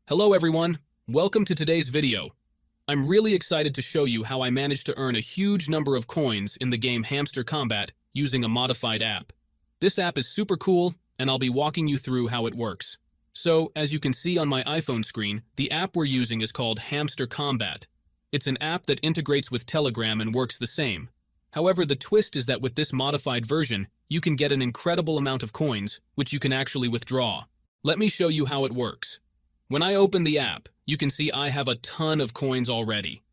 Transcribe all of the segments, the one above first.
Hello everyone, welcome to today's video. I'm really excited to show you how I managed to earn a huge number of coins in the game Hamster Kombat using a modified app. This app is super cool, and I'll be walking you through how it works. So, as you can see on my iPhone screen, the app we're using is called Hamster Kombat. It's an app that integrates with Telegram and works the same. However, the twist is that with this modified version, you can get an incredible amount of coins, which you can actually withdraw. Let me show you how it works. When I open the app, you can see I have a ton of coins already.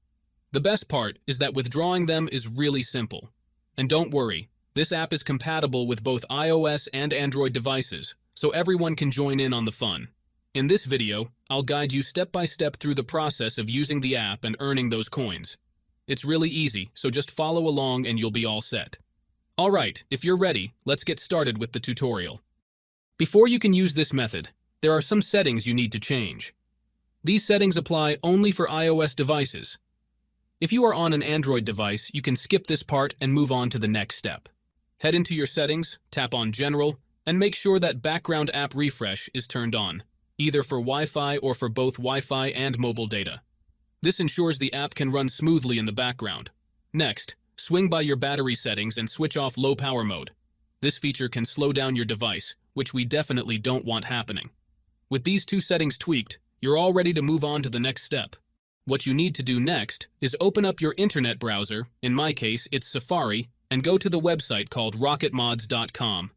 The best part is that withdrawing them is really simple. And don't worry, this app is compatible with both iOS and Android devices, so everyone can join in on the fun. In this video, I'll guide you step by step through the process of using the app and earning those coins. It's really easy, so just follow along and you'll be all set. Alright, if you're ready, let's get started with the tutorial. Before you can use this method, there are some settings you need to change. These settings apply only for iOS devices. If you are on an Android device, you can skip this part and move on to the next step. Head into your settings, tap on General, and make sure that Background App Refresh is turned on, either for Wi-Fi or for both Wi-Fi and mobile data. This ensures the app can run smoothly in the background. Next, swing by your battery settings and switch off low power mode. This feature can slow down your device, which we definitely don't want happening. With these two settings tweaked, you're all ready to move on to the next step. What you need to do next is open up your internet browser, in my case it's Safari, and go to the website called rocketmods.com.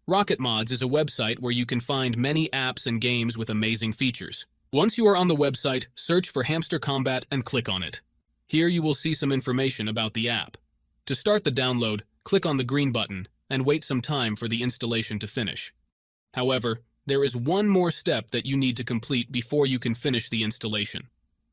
Rocketmods is a website where you can find many apps and games with amazing features. Once you are on the website, search for Hamster Kombat and click on it. Here you will see some information about the app. To start the download, click on the green button and wait some time for the installation to finish. However, there is one more step that you need to complete before you can finish the installation.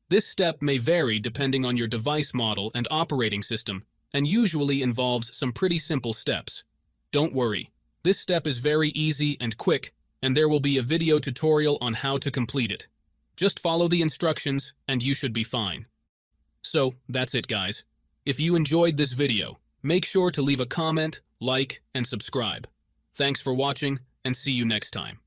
This step may vary depending on your device model and operating system, and usually involves some pretty simple steps. Don't worry, this step is very easy and quick, and there will be a video tutorial on how to complete it. Just follow the instructions and you should be fine. So, that's it guys. If you enjoyed this video, make sure to leave a comment, like, and subscribe. Thanks for watching, and see you next time.